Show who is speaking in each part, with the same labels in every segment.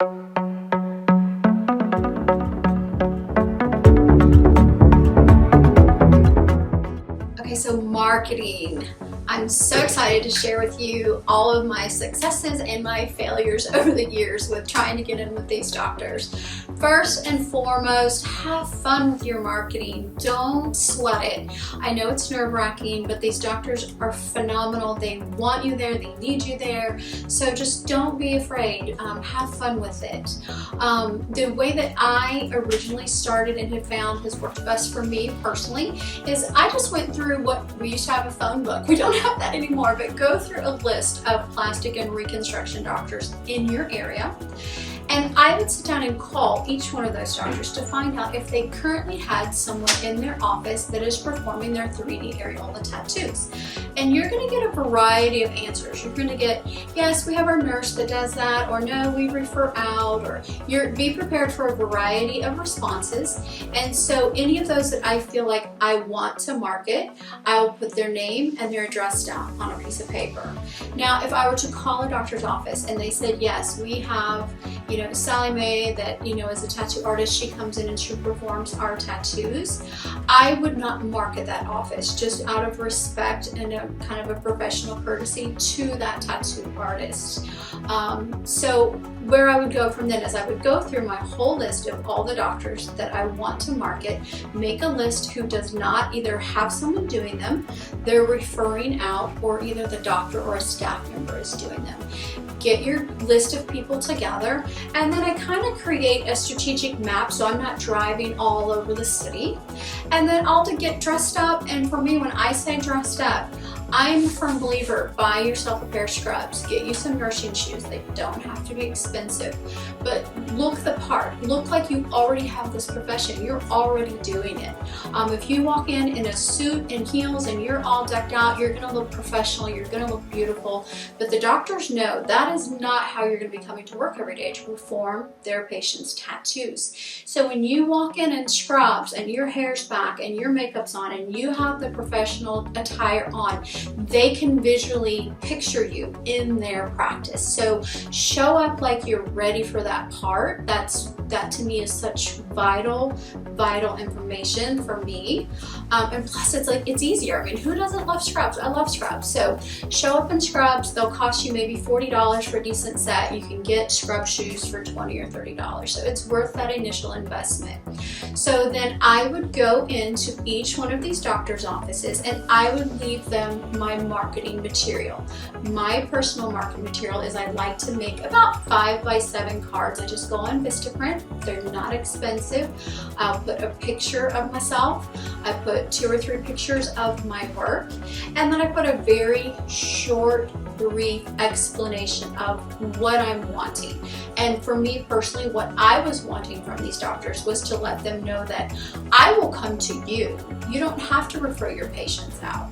Speaker 1: Okay, so marketing. I'm so excited to share with you all of my successes and my failures over the years with trying to get in with these doctors. First and foremost, have fun with your marketing. Don't sweat it. I know it's nerve-wracking, but these doctors are phenomenal. They want you there, they need you there. So just don't be afraid. Have fun with it. The way that I originally started and have found has worked best for me personally is I just went through what we used to have a phone book. We don't have that anymore, but go through a list of plastic and reconstruction doctors in your area. And I would sit down and call each one of those doctors to find out if they currently had someone in their office that is performing their 3D areola tattoos. And you're going to get a variety of answers. You're going to get, yes, we have our nurse that does that, or no, we refer out, or be prepared for a variety of responses. And so any of those that I feel like I want to market, I'll put their name and their address down on a piece of paper. Now, if I were to call a doctor's office and they said, yes, we have, Sally Mae that, is a tattoo artist, she comes in and she performs our tattoos, I would not market that office just out of respect and a kind of a professional courtesy to that tattoo artist. So where I would go from then is I would go through my whole list of all the doctors that I want to market, make a list who does not either have someone doing them, they're referring out, or either the doctor or a staff member is doing them. Get your list of people together, and then I kind of create a strategic map so I'm not driving all over the city. And then I'll get dressed up, and for me, when I say dressed up, I'm a firm believer, buy yourself a pair of scrubs, get you some nursing shoes. They don't have to be expensive, but look the part. Look like you already have this profession. You're already doing it. If you walk in a suit and heels and you're all decked out, you're gonna look professional, you're gonna look beautiful, but the doctors know that is not how you're gonna be coming to work every day to perform their patients' tattoos. So when you walk in scrubs and your hair's back and your makeup's on and you have the professional attire on, they can visually picture you in their practice. So show up like you're ready for that part. That to me is such vital information for me. And plus it's easier. I mean, who doesn't love scrubs? I love scrubs. So show up in scrubs. They'll cost you maybe $40 for a decent set. You can get scrub shoes for $20 or $30. So it's worth that initial investment. So then I would go into each one of these doctor's offices and I would leave them my marketing material. My personal marketing material is I like to make about 5 by 7 cards. I just go on Vistaprint. They're not expensive. I'll put a picture of myself. I put 2 or 3 pictures of my work. And then I put a very short, brief explanation of what I'm wanting. And for me personally, what I was wanting from these doctors was to let them know that I will come to you. You don't have to refer your patients out.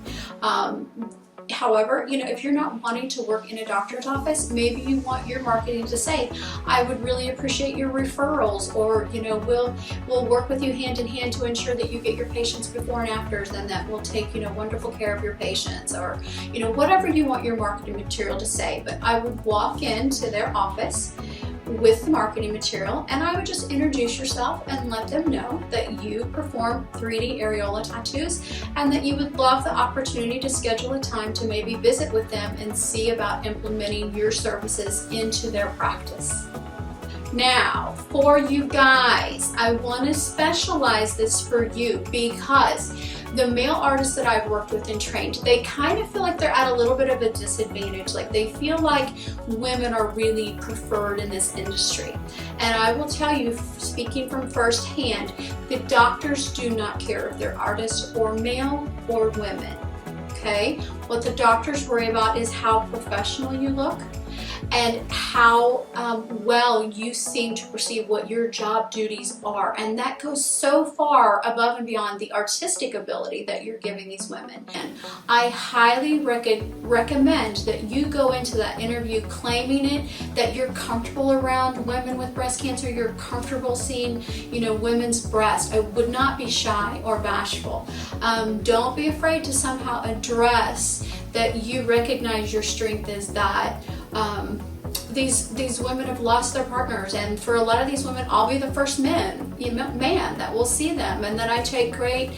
Speaker 1: However, if you're not wanting to work in a doctor's office, maybe you want your marketing to say, I would really appreciate your referrals, or we'll work with you hand in hand to ensure that you get your patients before and afters, and that we'll take wonderful care of your patients, or whatever you want your marketing material to say. But I would walk into their office with the marketing material and I would just introduce yourself and let them know that you perform 3D areola tattoos and that you would love the opportunity to schedule a time to maybe visit with them and see about implementing your services into their practice. Now, for you guys, I want to specialize this for you because the male artists that I've worked with and trained, they kind of feel like they're at a little bit of a disadvantage. Like they feel like women are really preferred in this industry. And I will tell you, speaking from firsthand, the doctors do not care if they're artists or male or women. Okay? What the doctors worry about is how professional you look and how well you seem to perceive what your job duties are. And that goes so far above and beyond the artistic ability that you're giving these women. And I highly recommend that you go into that interview claiming it, that you're comfortable around women with breast cancer, you're comfortable seeing, women's breasts. I would not be shy or bashful. Don't be afraid to somehow address that you recognize your strength is that these women have lost their partners, and for a lot of these women, I'll be the first man that will see them, and that I take great,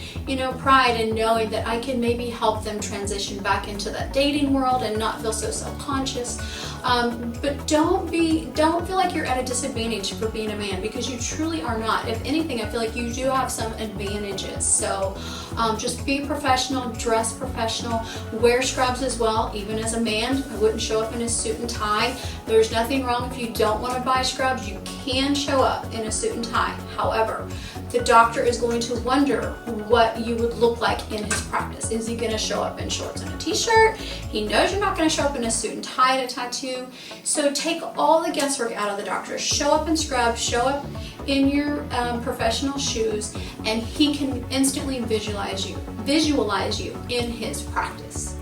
Speaker 1: pride in knowing that I can maybe help them transition back into that dating world and not feel so self-conscious. But don't feel like you're at a disadvantage for being a man, because you truly are not. If anything, I feel like you do have some advantages. So just be professional, dress professional, wear scrubs as well. Even as a man, I wouldn't show up in a suit and tie. There's nothing wrong if you don't want to buy scrubs. You can show up in a suit and tie. However, the doctor is going to wonder what you would look like in his practice. Is he going to show up in shorts and a t-shirt? He knows you're not going to show up in a suit and tie at a tattoo. So take all the guesswork out of the doctor. Show up in scrubs, show up in your professional shoes, and he can instantly visualize you in his practice.